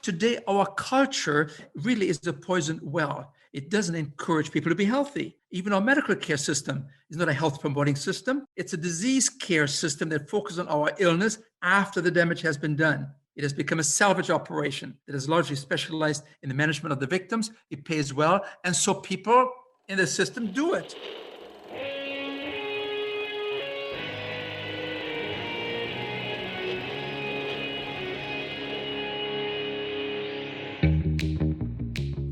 Today our culture really is a poisoned well. It doesn't encourage people to be healthy. Even our medical care system is not a health promoting system. It's a disease care system that focuses on our illness after the damage has been done. It has become a salvage operation that is largely specialized in the management of the victims. It pays well, and so people in the system do it.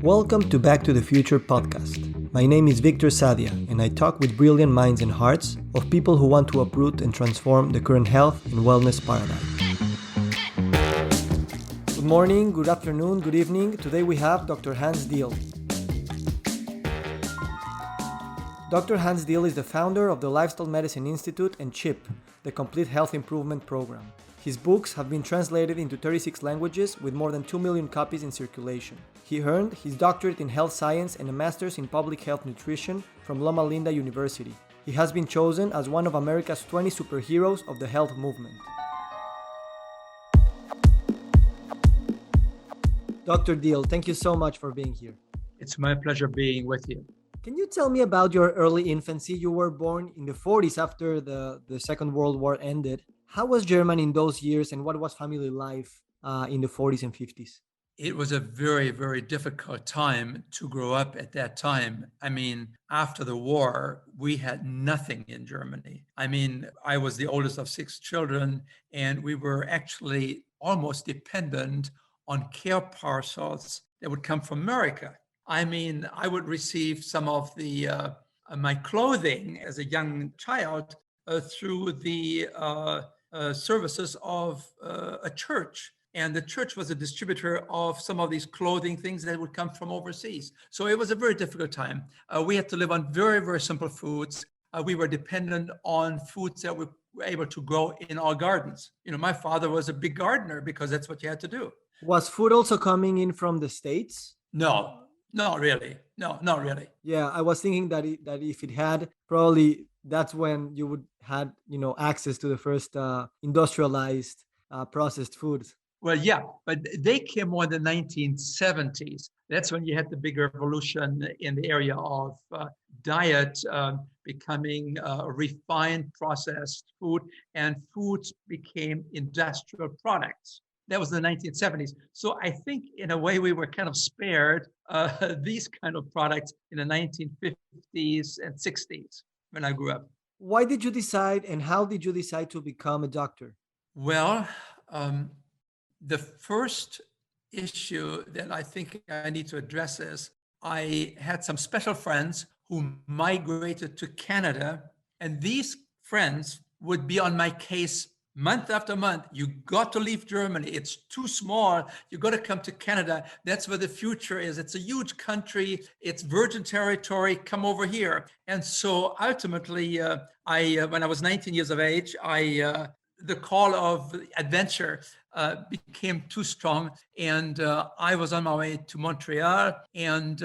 Welcome to Back to the Future podcast. My name is Victor Sadia, and I talk with brilliant minds and hearts of people who want to uproot and transform the current health and wellness paradigm. Good morning, good afternoon, good evening. Today we have Dr. Hans Diehl. Dr. Hans Diehl is the founder of the Lifestyle Medicine Institute and CHIP, the Complete Health Improvement Program. His books have been translated into 36 languages with more than 2 million copies in circulation. He earned his doctorate in health science and a master's in public health nutrition from Loma Linda University. He has been chosen as one of America's 20 superheroes of the health movement. Dr. Diehl, thank you so much for being here. It's my pleasure being with you. Can you tell me about your early infancy? You were born in the 40s after the Second World War ended. How was Germany in those years, and what was family life in the 40s and 50s? It was a very, very difficult time to grow up at that time. After the war, we had nothing in Germany. I was the oldest of 6 children, and we were actually almost dependent on care parcels that would come from America. I would receive some of the my clothing as a young child through the services of a church. And the church was a distributor of some of these clothing things that would come from overseas. So it was a very difficult time. We had to live on very, very simple foods. We were dependent on foods that we were able to grow in our gardens. My father was a big gardener because that's what you had to do. Was food also coming in from the States? No, not really. No, not really. Yeah, I was thinking that if it had, probably that's when you would had access to the first industrialized processed foods. Well, yeah, but they came more in the 1970s. That's when you had the big revolution in the area of diet becoming refined processed food, and foods became industrial products. That was the 1970s. So I think in a way we were kind of spared these kind of products in the 1950s and 60s when I grew up. Why did you decide, and how did you decide to become a doctor? Well, the first issue that I think I need to address is I had some special friends who migrated to Canada, and these friends would be on my case month after month. You got to leave Germany. It's too small. You got to come to Canada. That's where the future is. It's a huge country. It's virgin territory. Come over here. And so ultimately, when I was 19 years of age, the call of adventure became too strong, and I was on my way to Montreal, and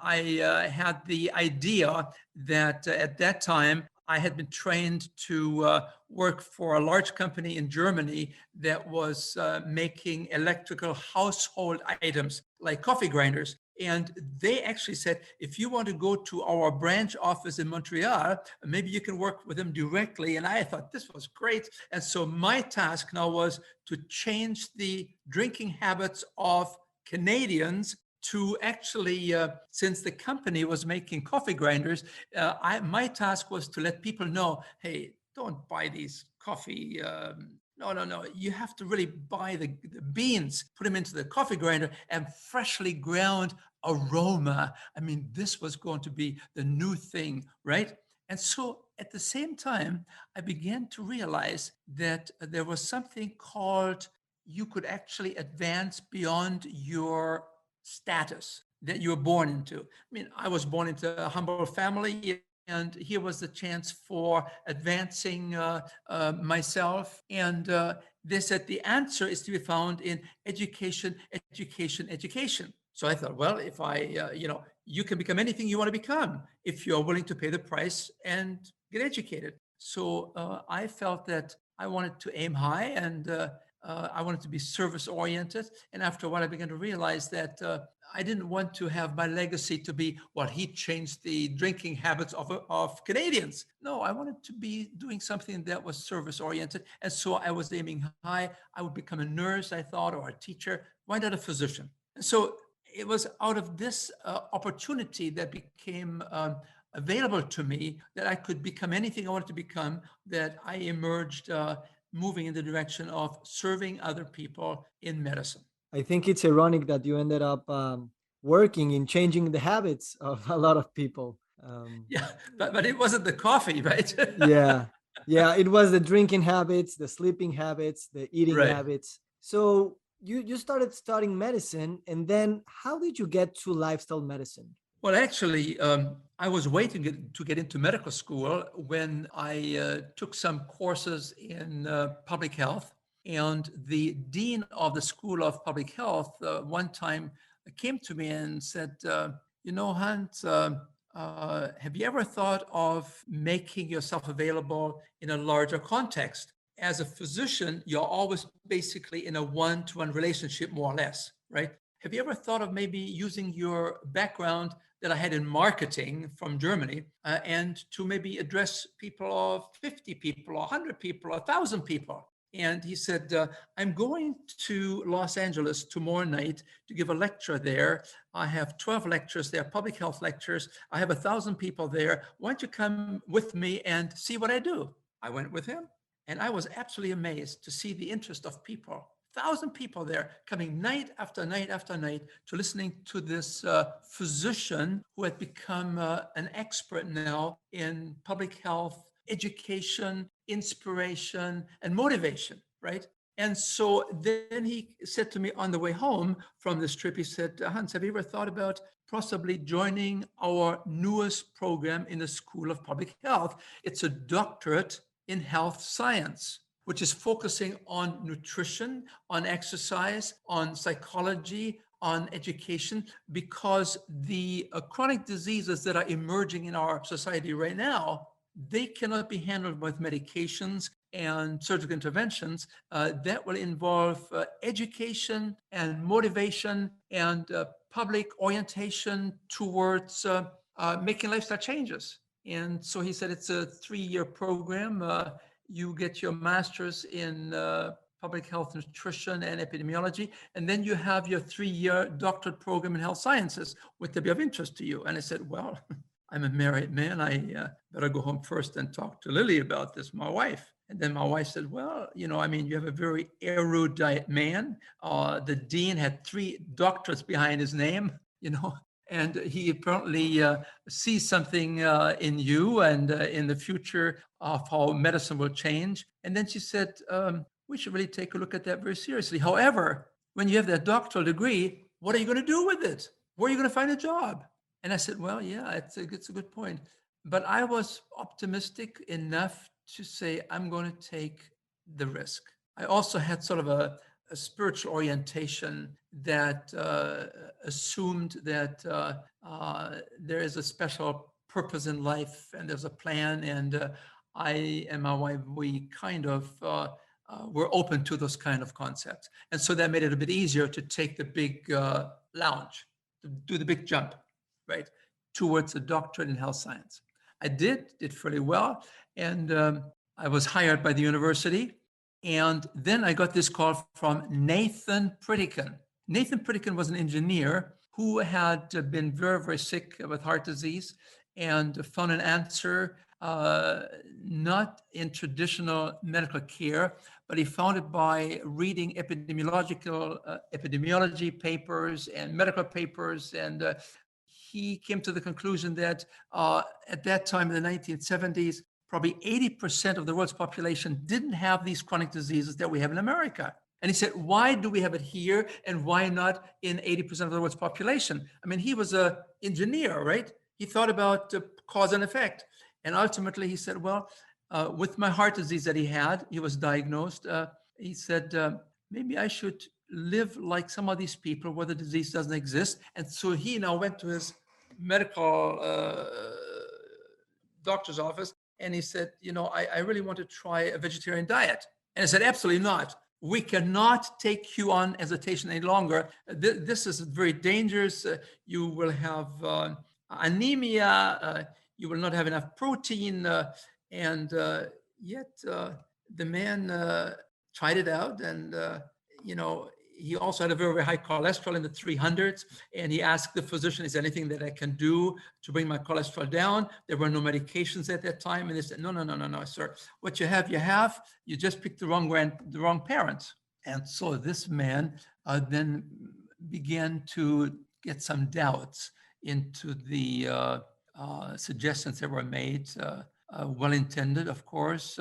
I had the idea that at that time I had been trained to work for a large company in Germany that was making electrical household items like coffee grinders. And they actually said, if you want to go to our branch office in Montreal, maybe you can work with them directly. And I thought this was great. And so my task now was to change the drinking habits of Canadians to actually, since the company was making coffee grinders, my task was to let people know, hey, don't buy these coffee. No. You have to really buy the beans, put them into the coffee grinder, and freshly ground aroma. This was going to be the new thing, right? And so at the same time, I began to realize that there was something called you could actually advance beyond your status that you were born into. I was born into a humble family, and here was the chance for advancing myself. And they said the answer is to be found in education, education, education. So I thought, well, if you can become anything you want to become if you're willing to pay the price and get educated. So I felt that I wanted to aim high, and I wanted to be service oriented. And after a while, I began to realize that I didn't want to have my legacy to be, well, he changed the drinking habits of Canadians. No, I wanted to be doing something that was service oriented. And so I was aiming high. I would become a nurse, I thought, or a teacher. Why not a physician? And so it was out of this opportunity that became available to me that I could become anything I wanted to become, that I emerged moving in the direction of serving other people in medicine. I think it's ironic that you ended up working in changing the habits of a lot of people. Yeah, but it wasn't the coffee, right? Yeah, yeah, it was the drinking habits, the sleeping habits, the eating Right. habits. So you started studying medicine, and then how did you get to lifestyle medicine? Well, actually, I was waiting to get into medical school when I took some courses in public health. And the dean of the School of Public Health one time came to me and said, Hans, have you ever thought of making yourself available in a larger context? As a physician, you're always basically in a one-to-one relationship, more or less, right? Have you ever thought of maybe using your background that I had in marketing from Germany and to maybe address people of 50 people, or 100 people, or 1,000 people? And he said, I'm going to Los Angeles tomorrow night to give a lecture there. I have 12 lectures there, public health lectures. I have 1,000 people there. Why don't you come with me and see what I do? I went with him, and I was absolutely amazed to see the interest of people. 1,000 people there coming night after night after night to listening to this physician who had become an expert now in public health, education, inspiration, and motivation, right? And so then he said to me on the way home from this trip, he said, Hans, have you ever thought about possibly joining our newest program in the School of Public Health? It's a doctorate in health science, which is focusing on nutrition, on exercise, on psychology, on education, because the chronic diseases that are emerging in our society right now, they cannot be handled with medications and surgical interventions. That will involve education and motivation and public orientation towards making lifestyle changes. And so he said it's a 3-year program. You get your master's in public health nutrition and epidemiology, and then you have your 3-year doctorate program in health sciences. Would that be of interest to you? And I said, well, I'm a married man. I better go home first and talk to Lily about this, my wife. And then my wife said, well, you have a very erudite man. The dean had 3 doctorates behind his name, and he apparently sees something in you and in the future of how medicine will change. And then she said, we should really take a look at that very seriously. However, when you have that doctoral degree, what are you going to do with it? Where are you going to find a job? And I said, well, yeah, it's a good point. But I was optimistic enough to say, I'm going to take the risk. I also had sort of a spiritual orientation that assumed that there is a special purpose in life and there's a plan. And I and my wife, we kind of were open to those kind of concepts. And so that made it a bit easier to take the big lounge, to do the big jump, right, towards a doctorate in health science. I did fairly well. And I was hired by the university. And then I got this call from Nathan Pritikin. Nathan Pritikin was an engineer who had been very, very sick with heart disease and found an answer, not in traditional medical care, but he found it by reading epidemiology papers and medical papers. And he came to the conclusion that at that time in the 1970s, probably 80% of the world's population didn't have these chronic diseases that we have in America. And he said, why do we have it here and why not in 80% of the world's population? I mean, he was an engineer, right? He thought about cause and effect. And ultimately he said, well, with my heart disease that he was diagnosed, he said, maybe I should live like some of these people where the disease doesn't exist. And so he now went to his medical doctor's office and he said, I really want to try a vegetarian diet. And I said, absolutely not. we cannot take you on hesitation any longer. This is very dangerous. You will have anemia. You will not have enough protein. And yet the man tried it out. And, he also had a very, very high cholesterol in the 300s. And he asked the physician, is there anything that I can do to bring my cholesterol down? There were no medications at that time. And they said, no, sir. What you have, you just picked the wrong parents. And so this man then began to get some doubts into the suggestions that were made, well-intended, of course.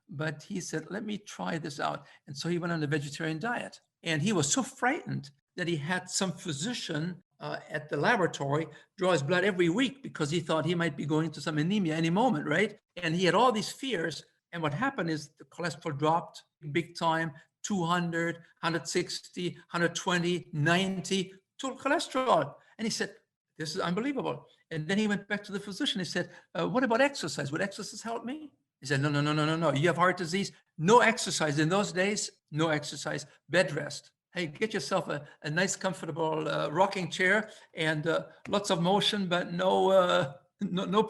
But he said, let me try this out. And so he went on a vegetarian diet. And he was so frightened that he had some physician at the laboratory draw his blood every week because he thought he might be going into some anemia any moment, right? And he had all these fears. And what happened is the cholesterol dropped big time, 200, 160, 120, 90, total cholesterol. And he said, this is unbelievable. And then he went back to the physician. He said, what about exercise? Would exercise help me? He said, no. You have heart disease. No exercise. In those days, no exercise, bed rest. Hey, get yourself a nice, comfortable rocking chair and lots of motion, but no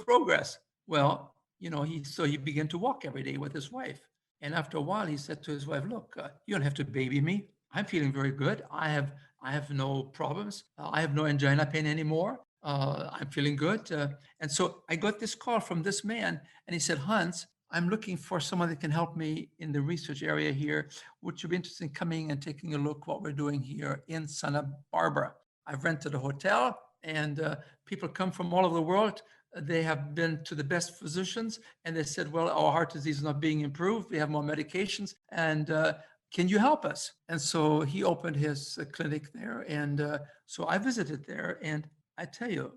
progress. Well, he began to walk every day with his wife. And after a while, he said to his wife, look, you don't have to baby me. I'm feeling very good. I have no problems. I have no angina pain anymore. I'm feeling good. And so I got this call from this man, and he said, Hans, I'm looking for someone that can help me in the research area here. Would you be interested in coming and taking a look what we're doing here in Santa Barbara? I've rented a hotel, and people come from all over the world. They have been to the best physicians, and they said, well, our heart disease is not being improved. We have more medications, and can you help us? And so he opened his clinic there, and so I visited there, and I tell you,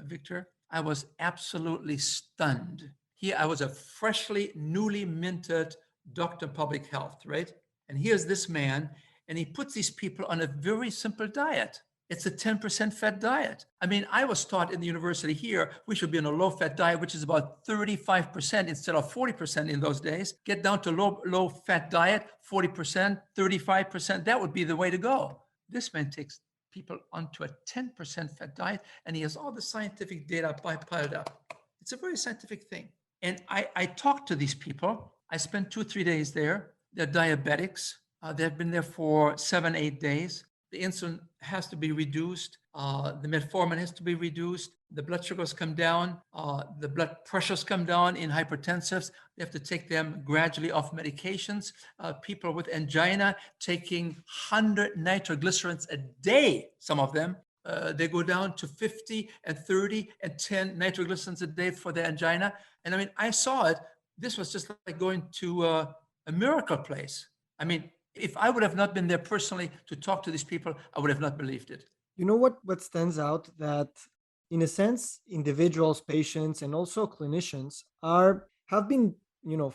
Victor, I was absolutely stunned. I was a freshly, newly minted doctor of public health, right? And here's this man, and he puts these people on a very simple diet. It's a 10% fat diet. I mean, I was taught in the university here, we should be on a low-fat diet, which is about 35% instead of 40% in those days. Get down to low-fat diet, 40%, 35%. That would be the way to go. This man takes people onto a 10% fat diet, and he has all the scientific data piled up. It's a very scientific thing. And I talked to these people. I spent 2-3 days there. They're diabetics. They've been there for 7-8 days. The insulin has to be reduced. The metformin has to be reduced. The blood sugars come down. The blood pressures come down in hypertensives. They have to take them gradually off medications. People with angina taking 100 nitroglycerins a day, some of them. They go down to 50 and 30 and 10 nitroglycerins a day for their angina. And I mean, I saw it. This was just like going to a miracle place. I mean, if I would have not been there personally to talk to these people, I would have not believed it. You know what stands out? That in a sense, individuals, patients, and also clinicians have been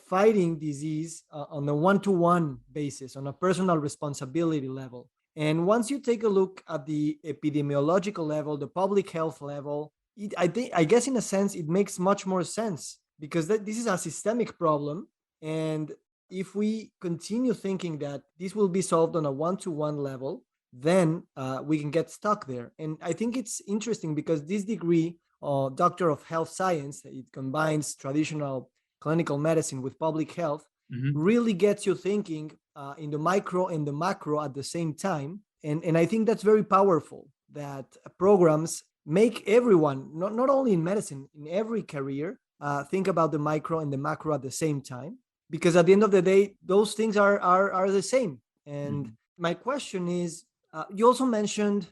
fighting disease on a one-to-one basis, on a personal responsibility level. And once you take a look at the epidemiological level, the public health level, I guess in a sense it makes much more sense, because this is a systemic problem. And if we continue thinking that this will be solved on a one-to-one level, then we can get stuck there. And I think it's interesting because this degree, Doctor of Health Science, it combines traditional clinical medicine with public health, really gets you thinking in the micro and the macro at the same time. And I think that's very powerful, that programs make everyone, not only in medicine, in every career, think about the micro and the macro at the same time. Because at the end of the day, those things are the same. And my question is, you also mentioned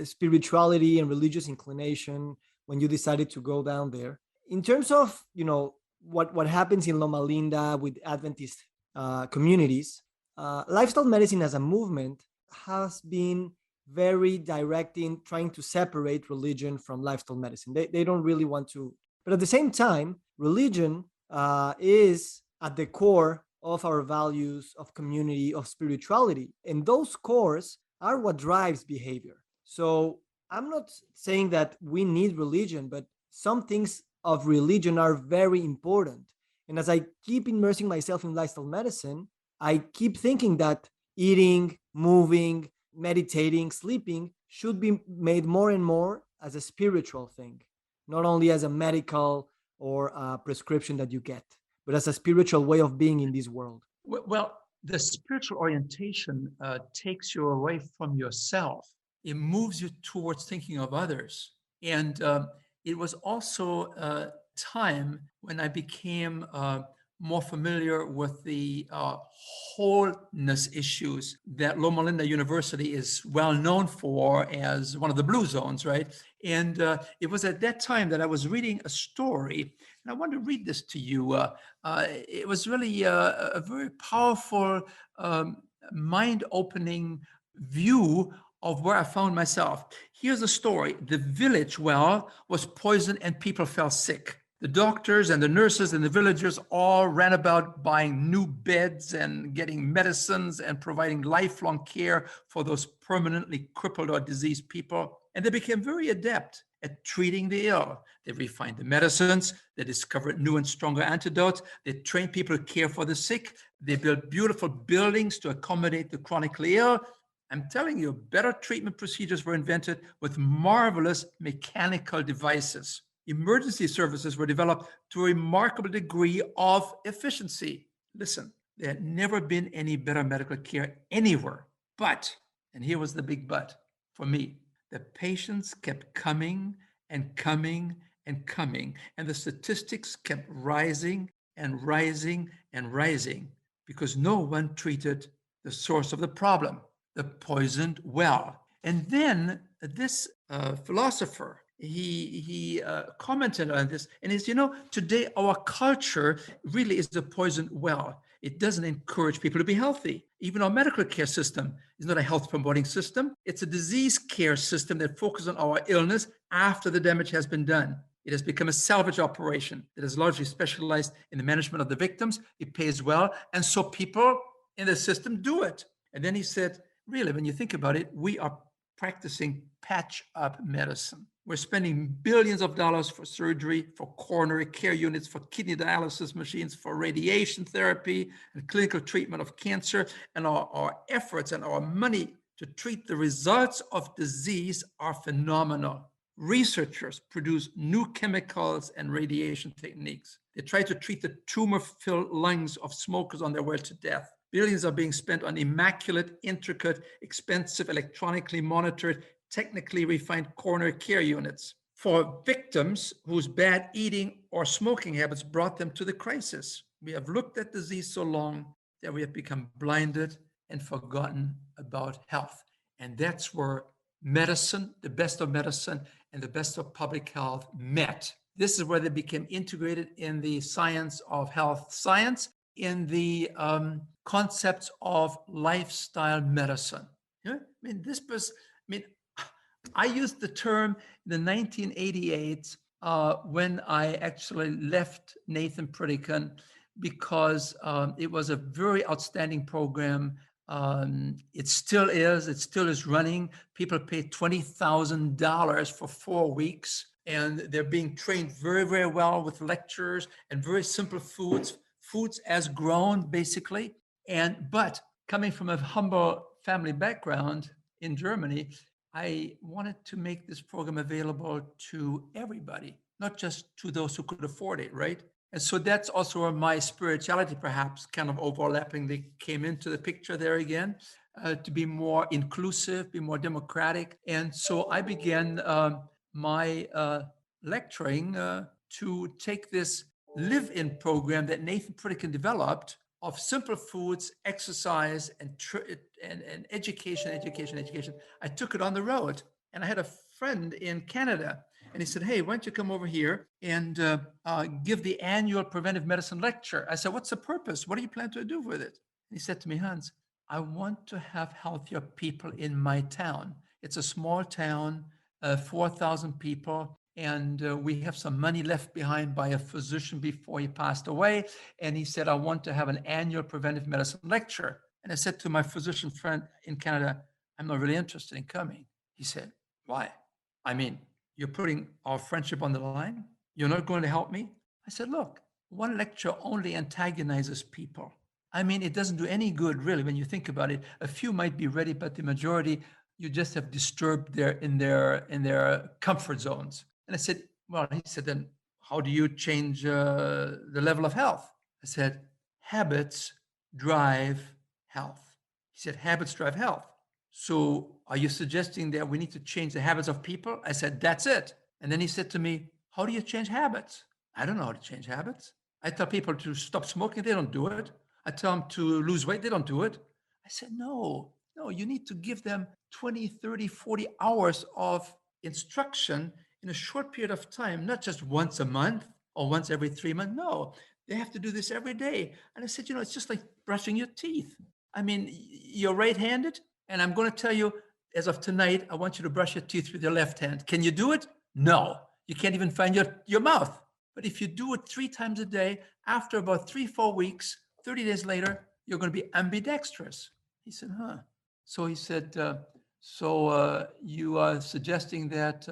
spirituality and religious inclination when you decided to go down there. In terms of, what happens in Loma Linda with Adventist communities, lifestyle medicine as a movement has been very direct in trying to separate religion from lifestyle medicine. They don't really want to. But at the same time, religion is at the core of our values, of community, of spirituality. And those cores are what drives behavior. So I'm not saying that we need religion, but some things of religion are very important. And as I keep immersing myself in lifestyle medicine, I keep thinking that eating, moving, meditating, sleeping should be made more and more as a spiritual thing, not only as a medical or a prescription that you get, but as a spiritual way of being in this world. Well, the spiritual orientation takes you away from yourself. It moves you towards thinking of others. And it was also a time when I became more familiar with the wholeness issues that Loma Linda University is well known for as one of the blue zones, right? And it was at that time that I was reading a story, and I want to read this to you. It was really a very powerful, mind-opening view of where I found myself. Here's the story. The village well was poisoned and people fell sick. The doctors and the nurses and the villagers all ran about buying new beds and getting medicines and providing lifelong care for those permanently crippled or diseased people. And they became very adept at treating the ill. They refined the medicines, they discovered new and stronger antidotes, they trained people to care for the sick, they built beautiful buildings to accommodate the chronically ill. I'm telling you, better treatment procedures were invented with marvelous mechanical devices. Emergency services were developed to a remarkable degree of efficiency. Listen, there had never been any better medical care anywhere. But, and here was the big but for me, the patients kept coming and coming and coming, and the statistics kept rising and rising and rising because no one treated the source of the problem, the poisoned well. And then this philosopher, he commented on this, and he said, today our culture really is a poisoned well. It doesn't encourage people to be healthy. Even our medical care system is not a health promoting system. It's a disease care system that focuses on our illness after the damage has been done. It has become a salvage operation that is largely specialized in the management of the victims. It pays well, and so people in the system do it. And then he said, really, when you think about it, we are practicing patch-up medicine. We're spending billions of dollars for surgery, for coronary care units, for kidney dialysis machines, for radiation therapy and clinical treatment of cancer. And our efforts and our money to treat the results of disease are phenomenal. Researchers produce new chemicals and radiation techniques. They try to treat the tumor-filled lungs of smokers on their way to death. Billions are being spent on immaculate, intricate, expensive, electronically monitored, technically refined coronary care units for victims whose bad eating or smoking habits brought them to the crisis. We have looked at disease so long that we have become blinded and forgotten about health. And that's where medicine, the best of medicine, and the best of public health met. This is where they became integrated in the science of health science, in the concepts of lifestyle medicine. I used the term in the 1988 when I actually left Nathan Pritikin because it was a very outstanding program. It still is running. People pay $20,000 for 4 weeks, and they're being trained very, very well with lectures and very simple foods as grown, basically. But coming from a humble family background in Germany, I wanted to make this program available to everybody, not just to those who could afford it, right? And so that's also where my spirituality, perhaps kind of overlappingly came into the picture there again, to be more inclusive, be more democratic. And so I began my lecturing to take this live-in program that Nathan Pritikin developed of simple foods, exercise, and education. I took it on the road, and I had a friend in Canada, and he said, "Hey, why don't you come over here and give the annual preventive medicine lecture?" I said, "What's the purpose? What do you plan to do with it?" And he said to me, "Hans, I want to have healthier people in my town. It's a small town, 4,000 people, and we have some money left behind by a physician before he passed away. And he said, I want to have an annual preventive medicine lecture." And I said to my physician friend in Canada, "I'm not really interested in coming." He said, "Why?" "I mean, you're putting our friendship on the line? You're not going to help me?" I said, "Look, one lecture only antagonizes people. I mean, it doesn't do any good, really, when you think about it. A few might be ready, but the majority, you just have disturbed their comfort zones. And I said, well, he said, then how do you change the level of health? I said, habits drive health. He said, habits drive health. So are you suggesting that we need to change the habits of people? I said, that's it. And then he said to me, how do you change habits? I don't know how to change habits. I tell people to stop smoking, they don't do it. I tell them to lose weight, they don't do it. I said, no, you need to give them 20, 30, 40 hours of instruction in a short period of time, not just once a month or once every 3 months. No, they have to do this every day. And I said, it's just like brushing your teeth. I mean, you're right-handed, and I'm going to tell you, as of tonight, I want you to brush your teeth with your left hand. Can you do it? No, you can't even find your mouth. But if you do it 3 times a day, after about 3-4 weeks, 30 days later, you're going to be ambidextrous. He said, huh. So he said, you are suggesting that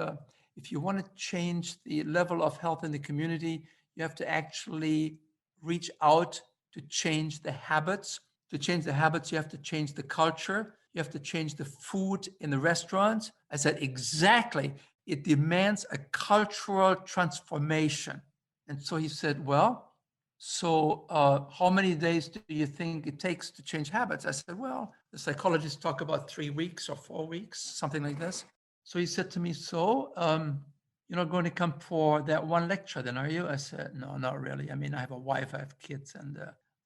if you want to change the level of health in the community, you have to actually reach out to change the habits. To change the habits, you have to change the culture. You have to change the food in the restaurants. I said, exactly. It demands a cultural transformation. And so he said, well, so how many days do you think it takes to change habits? I said, well, the psychologists talk about 3 weeks or 4 weeks, something like this. So he said to me, so you're not going to come for that one lecture then, are you? I said, no, not really. I mean, I have a wife, I have kids, and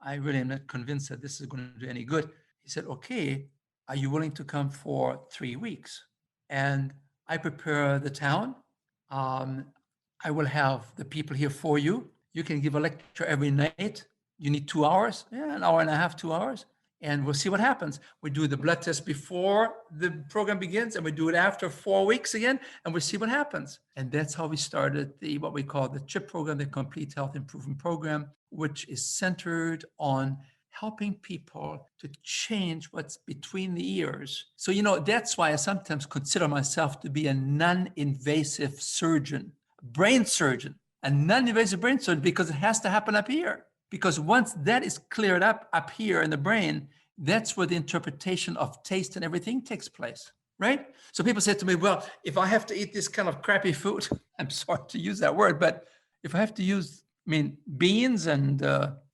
I really am not convinced that this is going to do any good. He said, okay, are you willing to come for 3 weeks? And I prepare the town. I will have the people here for you. You can give a lecture every night. You need 2 hours, an hour and a half, 2 hours, and we'll see what happens. We do the blood test before the program begins, and we do it after 4 weeks again, and we'll see what happens. And that's how we started what we call the CHIP program, the Complete Health Improvement Program, which is centered on helping people to change what's between the ears. So, that's why I sometimes consider myself to be a non-invasive surgeon, brain surgeon, a non-invasive brain surgeon, because it has to happen up here. Because once that is cleared up here in the brain, that's where the interpretation of taste and everything takes place, right? So people say to me, well, if I have to eat this kind of crappy food, I'm sorry to use that word, but if I have to use, beans and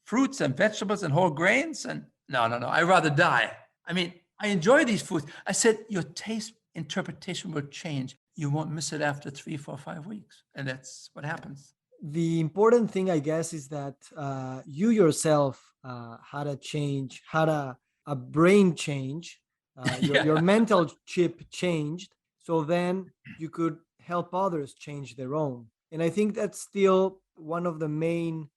fruits and vegetables and whole grains, and no, I'd rather die. I enjoy these foods. I said, your taste interpretation will change. You won't miss it after 3, 4, 5 weeks. And that's what happens. The important thing, I guess, is that you yourself had a brain change. Your mental chip changed. So then you could help others change their own. And I think that's still one of the main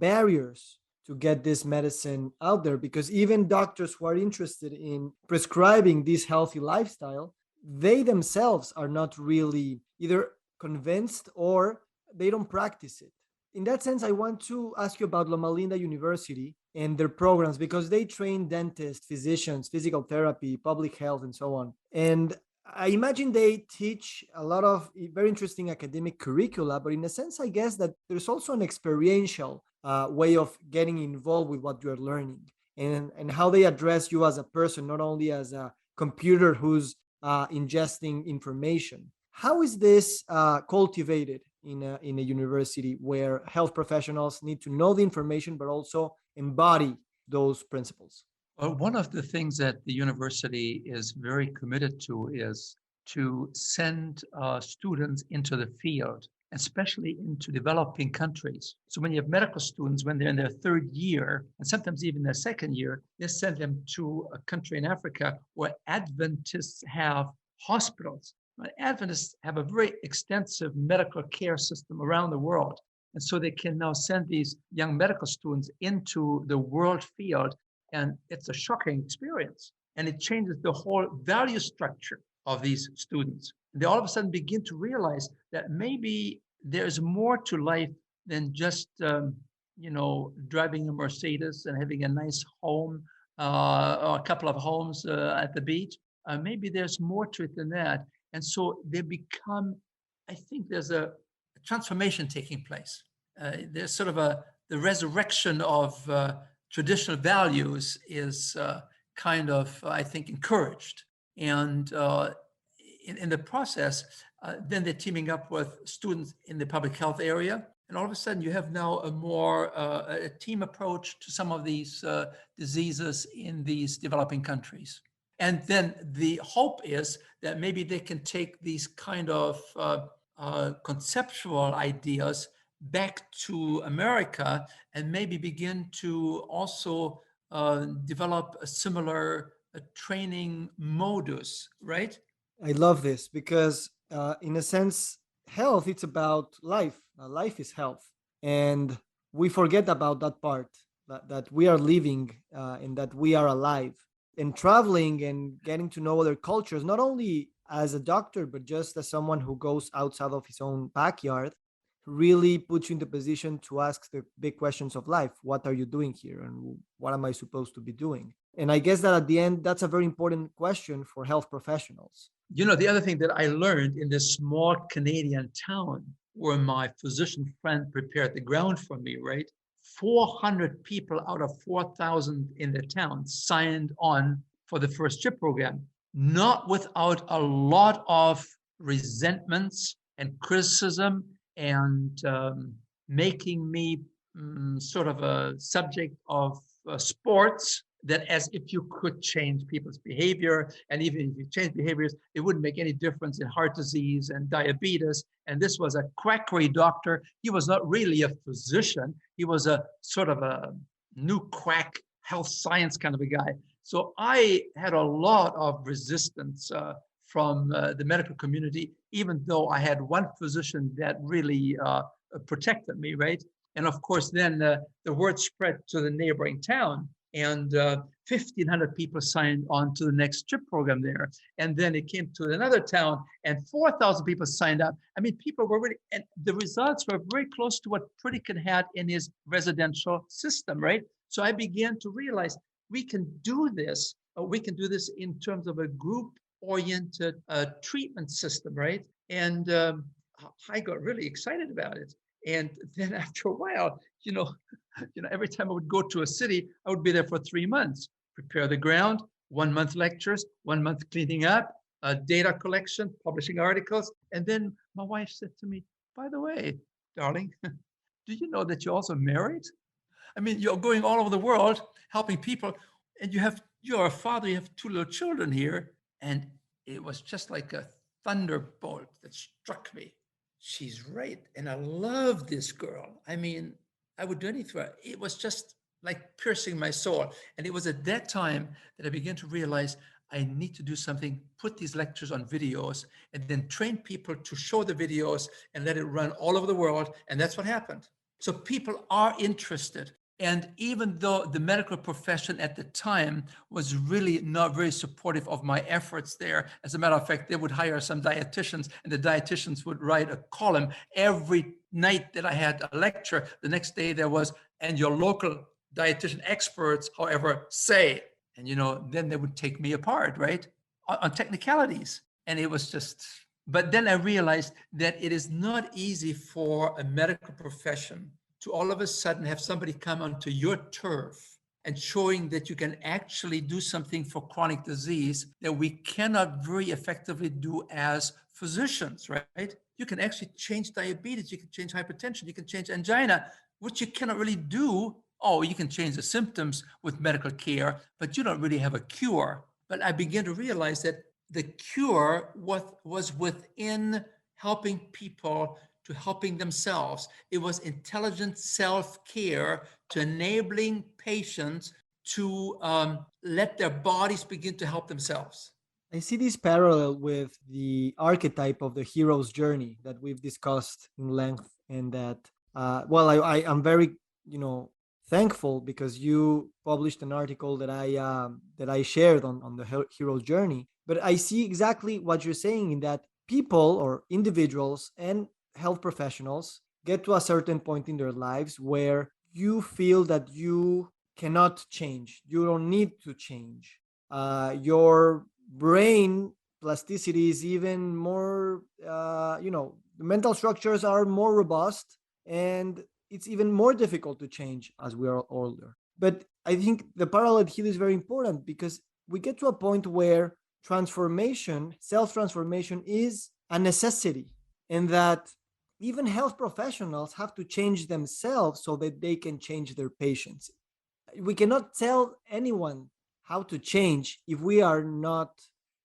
barriers to get this medicine out there, because even doctors who are interested in prescribing this healthy lifestyle, they themselves are not really either convinced or they don't practice it. In that sense, I want to ask you about Loma Linda University and their programs, because they train dentists, physicians, physical therapy, public health, and so on. And I imagine they teach a lot of very interesting academic curricula, but in a sense, I guess that there's also an experiential way of getting involved with what you're learning, and how they address you as a person, not only as a computer who's ingesting information. How is this cultivated in a university where health professionals need to know the information, but also embody those principles? Well, one of the things that the university is very committed to is to send students into the field, especially into developing countries. So when you have medical students, when they're in their 3rd year, and sometimes even their 2nd year, they send them to a country in Africa where Adventists have hospitals. Adventists have a very extensive medical care system around the world. And so they can now send these young medical students into the world field. And it's a shocking experience. And it changes the whole value structure of these students. They all of a sudden begin to realize that maybe there's more to life than just, driving a Mercedes and having a nice home or a couple of homes at the beach. Maybe there's more to it than that. And so they become, I think there's a transformation taking place. There's sort of the resurrection of traditional values is kind of, I think, encouraged. And in the process, then they're teaming up with students in the public health area. And all of a sudden, you have now a more a team approach to some of these diseases in these developing countries. And then the hope is that maybe they can take these kind of conceptual ideas back to America and maybe begin to also develop a similar training modus, right? I love this because, in a sense, health it's about life. Life is health, and we forget about that part that we are living and that we are alive. And traveling and getting to know other cultures, not only as a doctor but just as someone who goes outside of his own backyard, really puts you in the position to ask the big questions of life. What are you doing here, and what am I supposed to be doing? And I guess that at the end, that's a very important question for health professionals. You know, the other thing that I learned in this small Canadian town where my physician friend prepared the ground for me, right? 400 people out of 4,000 in the town signed on for the first CHIP program, not without a lot of resentments and criticism and making me sort of a subject of sports, that as if you could change people's behavior. And even if you change behaviors, it wouldn't make any difference in heart disease and diabetes. And this was a quackery doctor. He was not really a physician. He was a sort of a new quack health science kind of a guy. So I had a lot of resistance from the medical community, even though I had one physician that really protected me, right? And of course, then the word spread to the neighboring town. And 1,500 people signed on to the next CHIP program there. And then it came to another town and 4,000 people signed up. I mean, people were really, and the results were very close to what Pritikin had in his residential system, right? So I began to realize we can do this. We can do this in terms of a group-oriented treatment system, right? And I got really excited about it. And then after a while, every time I would go to a city, I would be there for 3 months, prepare the ground, 1 month lectures, 1 month cleaning up, data collection, publishing articles. And then my wife said to me, by the way, darling, do you know that you're also married? I mean, you're going all over the world helping people, and you're a father, you have 2 little children here. And it was just like a thunderbolt that struck me. She's right. And I love this girl. I mean, I would do anything for her. It was just like piercing my soul. And it was at that time that I began to realize I need to do something, put these lectures on videos, and then train people to show the videos and let it run all over the world. And that's what happened. So people are interested. And even though the medical profession at the time was really not very supportive of my efforts there, as a matter of fact, they would hire some dietitians, and the dietitians would write a column every night that I had a lecture. The next day there was, and your local dietitian experts, however, say, and then they would take me apart, right? On technicalities. And it was just, but then I realized that it is not easy for a medical profession to all of a sudden have somebody come onto your turf and showing that you can actually do something for chronic disease that we cannot very effectively do as physicians, right? You can actually change diabetes, you can change hypertension, you can change angina, which you cannot really do. Oh, you can change the symptoms with medical care, but you don't really have a cure. But I began to realize that the cure was within helping people to helping themselves. It was intelligent self-care to enabling patients to let their bodies begin to help themselves. I see this parallel with the archetype of the hero's journey that we've discussed in length, and that, I am very, thankful because you published an article that I shared on the hero's journey. But I see exactly what you're saying, in that people or individuals and health professionals get to a certain point in their lives where you feel that you cannot change. You don't need to change. Your brain plasticity is even more, the mental structures are more robust, and it's even more difficult to change as we are older. But I think the parallel here is very important because we get to a point where transformation, self-transformation is a necessity, and that even health professionals have to change themselves so that they can change their patients. We cannot tell anyone how to change if we are not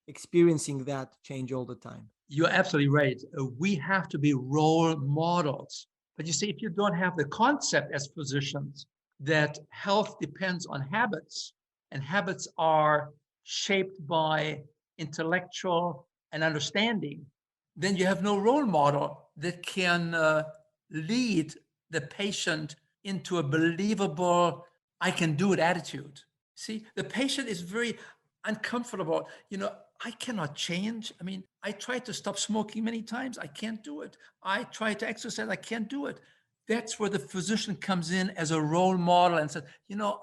experiencing that change all the time. You're absolutely right. We have to be role models. But you see, if you don't have the concept as physicians that health depends on habits, and habits are shaped by intellectual and understanding, then you have no role model that can lead the patient into a believable, I can do it attitude. See, the patient is very uncomfortable. I cannot change. I mean, I tried to stop smoking many times. I can't do it. I tried to exercise. I can't do it. That's where the physician comes in as a role model and says,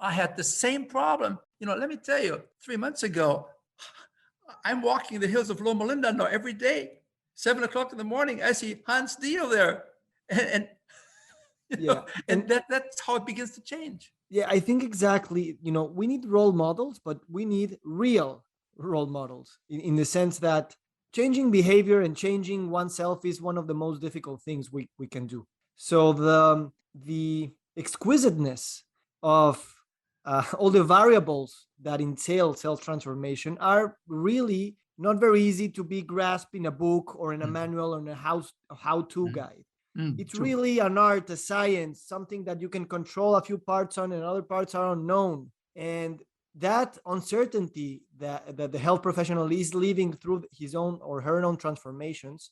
I had the same problem. Let me tell you, 3 months ago, I'm walking the hills of Loma Linda now every day. 7 o'clock in the morning, I see Hans Diehl there. And Yeah. and that's how it begins to change. Yeah, I think exactly, we need role models, but we need real role models in the sense that changing behavior and changing oneself is one of the most difficult things we can do. So the exquisiteness of all the variables that entail self transformation are really not very easy to be grasped in a book or in a manual or in a how-to guide. It's True. really an art, a science, something that you can control a few parts on and other parts are unknown. And that uncertainty that the health professional is living through his own or her own transformations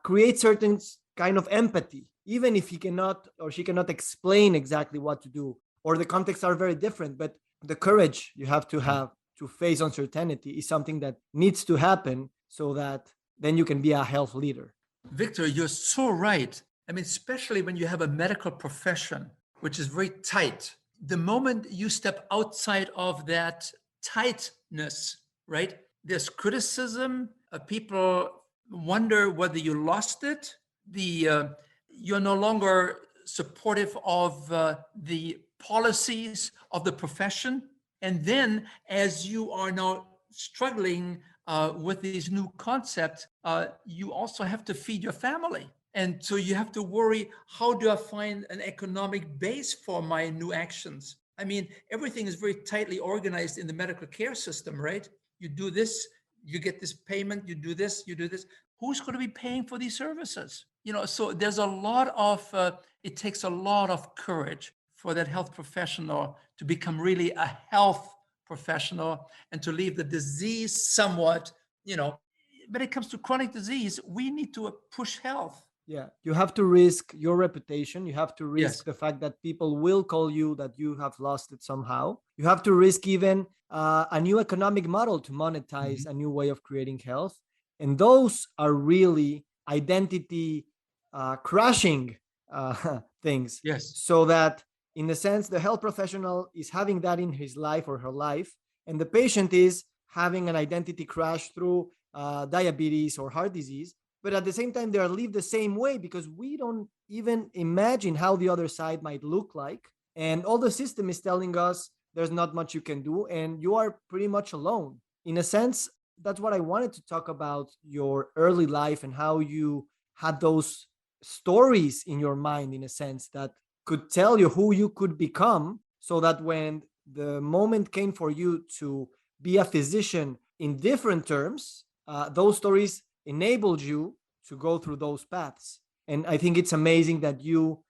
creates certain kind of empathy, even if he cannot or she cannot explain exactly what to do, or the contexts are very different. But the courage you have to face uncertainty is something that needs to happen so that then you can be a health leader. Victor, you're so right. I mean, especially when you have a medical profession, which is very tight. The moment you step outside of that tightness, right? There's criticism. People wonder whether you lost it. You're no longer supportive of the policies of the profession. And then, as you are now struggling with these new concepts, you also have to feed your family. And so you have to worry, how do I find an economic base for my new actions? I mean, everything is very tightly organized in the medical care system, right? You do this, you get this payment, you do this, you do this. Who's going to be paying for these services? So there's a lot of, it takes a lot of courage for that health professional to become really a health professional and to leave the disease somewhat, when it comes to chronic disease, we need to push health. Yeah, you have to risk your reputation. You have to risk Yes. the fact that people will call you that you have lost it somehow. You have to risk even a new economic model to monetize a new way of creating health. And those are really identity crashing things. Yes. So that, in a sense, the health professional is having that in his life or her life, and the patient is having an identity crash through diabetes or heart disease, but at the same time they are lived the same way because we don't even imagine how the other side might look like, and all the system is telling us there's not much you can do and you are pretty much alone. In a sense, that's what I wanted to talk about, your early life and how you had those stories in your mind, in a sense, that could tell you who you could become, so that when the moment came for you to be a physician in different terms, those stories enabled you to go through those paths. And I think it's amazing that you,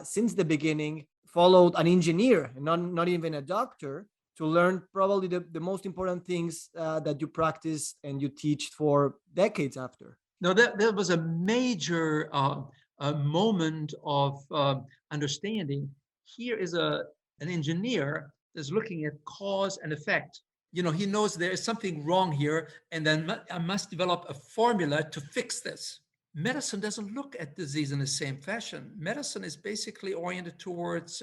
since the beginning, followed an engineer and not even a doctor to learn probably the most important things that you practiced and you teach for decades after. No, that was a major a moment of understanding. Here is an engineer that's looking at cause and effect. He knows there is something wrong here, and then I must develop a formula to fix this. Medicine doesn't look at disease in the same fashion. Medicine is basically oriented towards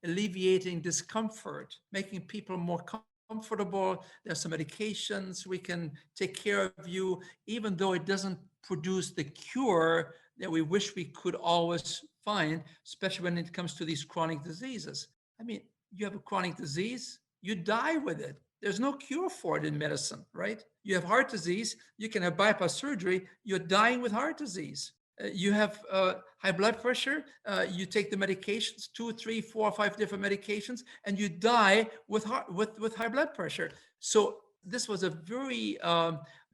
alleviating discomfort, making people more comfortable. There's some medications, we can take care of you, even though it doesn't produce the cure that we wish we could always find, especially when it comes to these chronic diseases. I mean, you have a chronic disease, you die with it. There's no cure for it in medicine, right? You have heart disease, you can have bypass surgery, you're dying with heart disease. You have high blood pressure, you take the medications, 2, 3, 4, 5 different medications, and you die with high blood pressure. So this was a very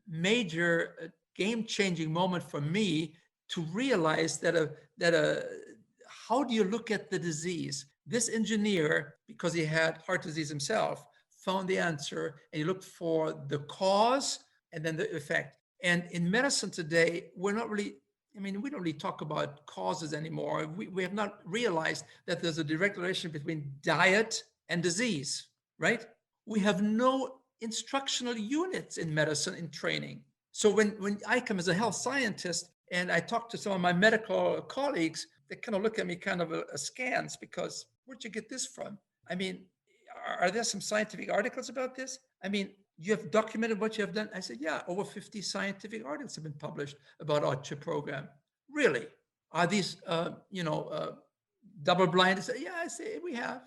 major game-changing moment for me to realize that how do you look at the disease? This engineer, because he had heart disease himself, found the answer, and he looked for the cause and then the effect. And in medicine today, we're not really, we don't really talk about causes anymore. We have not realized that there's a direct relation between diet and disease, right? We have no instructional units in medicine in training. So when I come as a health scientist and I talk to some of my medical colleagues, they kind of look at me kind of askance because where'd you get this from? Are there some scientific articles about this? You have documented what you have done? I said, yeah, over 50 scientific articles have been published about our CHIP program. Really? Are these, double-blind? I said, yeah, I say we have.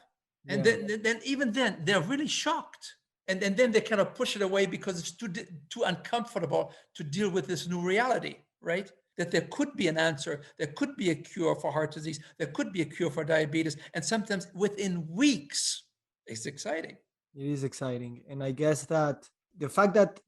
And then even then, they're really shocked. And then they kind of push it away because it's too uncomfortable to deal with this new reality, right? That there could be an answer, there could be a cure for heart disease, there could be a cure for diabetes, and sometimes within weeks. It's exciting. It is exciting. And I guess that the fact that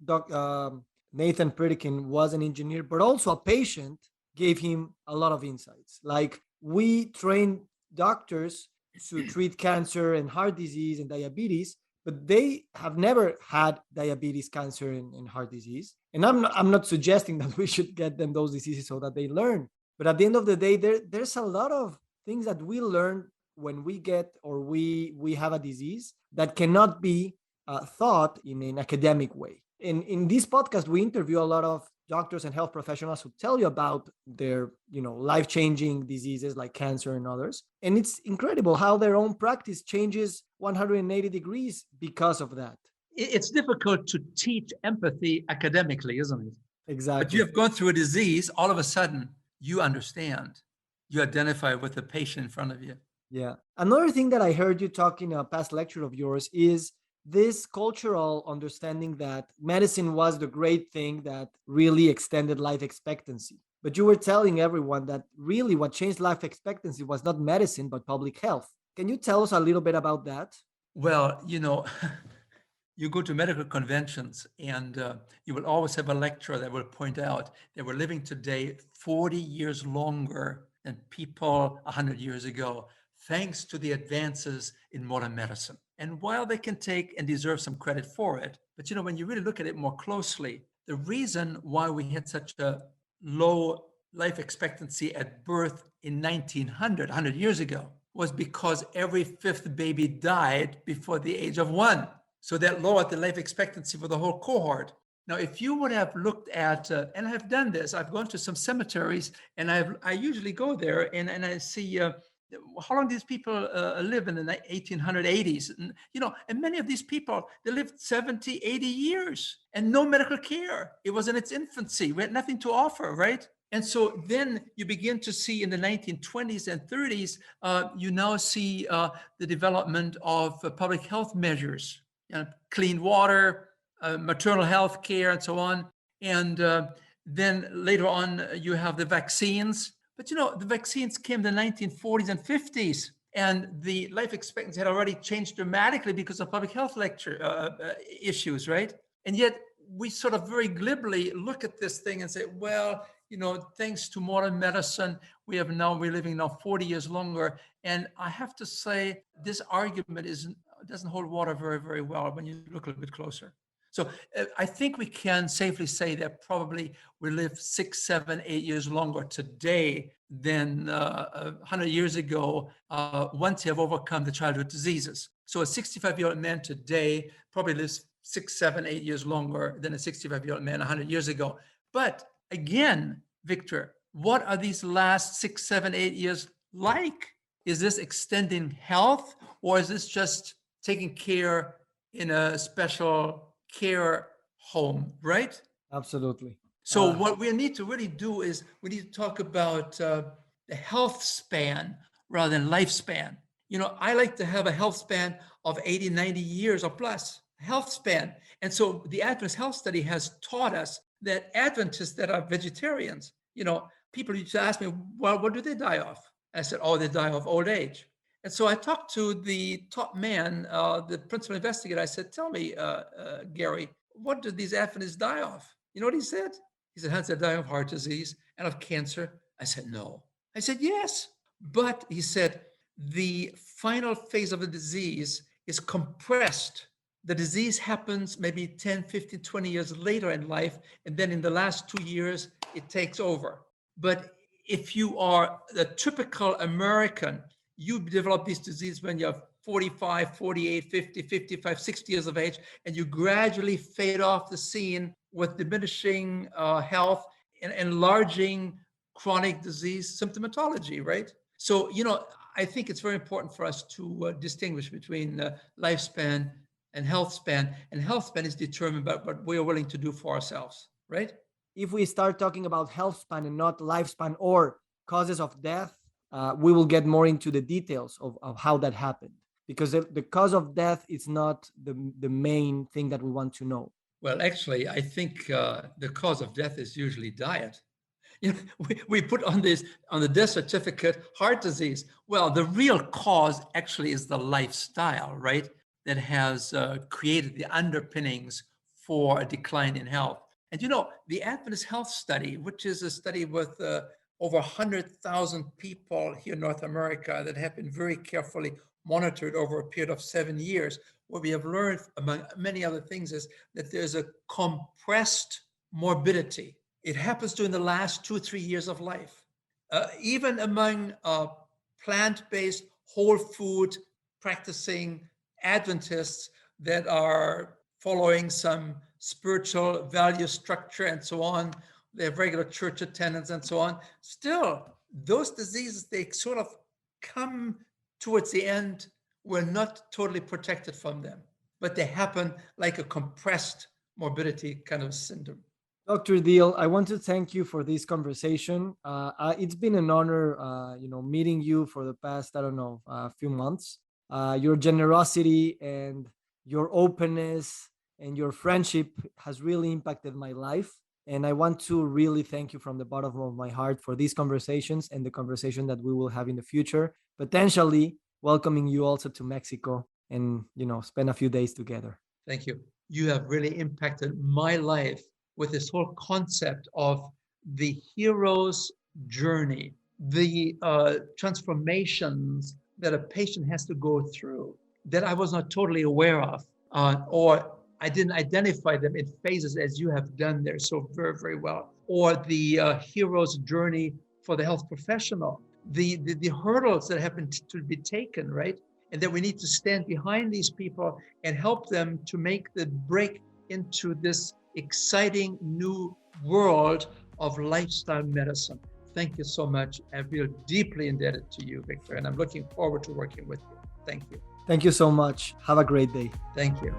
Nathan Pritikin was an engineer, but also a patient, gave him a lot of insights. Like, we train doctors to treat cancer and heart disease and diabetes, but they have never had diabetes, cancer, and heart disease. And I'm not suggesting that we should get them those diseases so that they learn. But at the end of the day, there's a lot of things that we learn when we get or we have a disease that cannot be thought in an academic way. In this podcast, we interview a lot of doctors and health professionals who tell you about their life-changing diseases like cancer and others. And it's incredible how their own practice changes 180 degrees because of that. It's difficult to teach empathy academically, isn't it? Exactly. But you have gone through a disease, all of a sudden, you understand. You identify with the patient in front of you. Yeah. Another thing that I heard you talk in a past lecture of yours is this cultural understanding that medicine was the great thing that really extended life expectancy. But you were telling everyone that really what changed life expectancy was not medicine, but public health. Can you tell us a little bit about that? Well, you go to medical conventions and you will always have a lecturer that will point out that we're living today 40 years longer than people 100 years ago, thanks to the advances in modern medicine. And while they can take and deserve some credit for it, but when you really look at it more closely, the reason why we had such a low life expectancy at birth in 1900, 100 years ago, was because every fifth baby died before the age of 1. So that lowered the life expectancy for the whole cohort. Now, if you would have looked at, and I've done this, I've gone to some cemeteries, and I usually go there and I see how long these people live in the 1880s. And many of these people, they lived 70, 80 years and no medical care. It was in its infancy. We had nothing to offer, right? And so then you begin to see in the 1920s and 30s, you now see the development of public health measures, clean water, maternal health care, and so on. And then later on, you have the vaccines. But the vaccines came in the 1940s and 50s, and the life expectancy had already changed dramatically because of public health issues, right? And yet we sort of very glibly look at this thing and say, well, thanks to modern medicine, we're living now 40 years longer. And I have to say, this argument doesn't hold water very, very well when you look a little bit closer. So I think we can safely say that probably we live 6, 7, 8 years longer today than 100 years ago once you have overcome the childhood diseases. So a 65-year-old man today probably lives 6, 7, 8 years longer than a 65-year-old man 100 years ago. But again, Victor, what are these last 6, 7, 8 years like? Is this extending health, or is this just taking care in a special care home, right? Absolutely. So what we need to really do is we need to talk about the health span rather than lifespan. I like to have a health span of 80, 90 years or plus, health span. And so the Adventist Health Study has taught us that Adventists that are vegetarians, people used to ask me, well, what do they die of? I said, oh, they die of old age. And so I talked to the top man, the principal investigator. I said, tell me, Gary, what do these Adventists die of? You know what he said? He said, Hans, they die of heart disease and of cancer. I said, no. I said, yes. But he said, the final phase of the disease is compressed. The disease happens maybe 10, 15, 20 years later in life. And then in the last 2 years, it takes over. But if you are the typical American, you develop this disease when you're 45, 48, 50, 55, 60 years of age, and you gradually fade off the scene with diminishing health and enlarging chronic disease symptomatology, right? So, I think it's very important for us to distinguish between lifespan and health span. And health span is determined by what we are willing to do for ourselves, right? If we start talking about health span and not lifespan or causes of death, we will get more into the details of how that happened. Because the cause of death is not the main thing that we want to know. Well, actually, I think the cause of death is usually diet. We put on the death certificate heart disease. Well, the real cause actually is the lifestyle, right? That has created the underpinnings for a decline in health. And the Adventist Health Study, which is a study with over 100,000 people here in North America that have been very carefully monitored over a period of 7 years, what we have learned, among many other things, is that there's a compressed morbidity. It happens during the last 2 or 3 years of life. Even among plant-based, whole food practicing Adventists that are following some spiritual value structure and so on, they have regular church attendance and so on, still, those diseases, they sort of come towards the end. We're not totally protected from them, but they happen like a compressed morbidity kind of syndrome. Dr. Diehl, I want to thank you for this conversation. It's been an honor, meeting you for the past, few months. Your generosity and your openness and your friendship has really impacted my life. And I want to really thank you from the bottom of my heart for these conversations and the conversation that we will have in the future, potentially welcoming you also to Mexico and, spend a few days together. Thank you. You have really impacted my life with this whole concept of the hero's journey, the transformations that a patient has to go through that I was not totally aware of, or I didn't identify them in phases as you have done there so very, very well, or the hero's journey for the health professional, the hurdles that have been to be taken, right? And that we need to stand behind these people and help them to make the break into this exciting new world of lifestyle medicine. Thank you so much. I feel deeply indebted to you, Victor, and I'm looking forward to working with you. Thank you. Thank you so much. Have a great day. Thank you.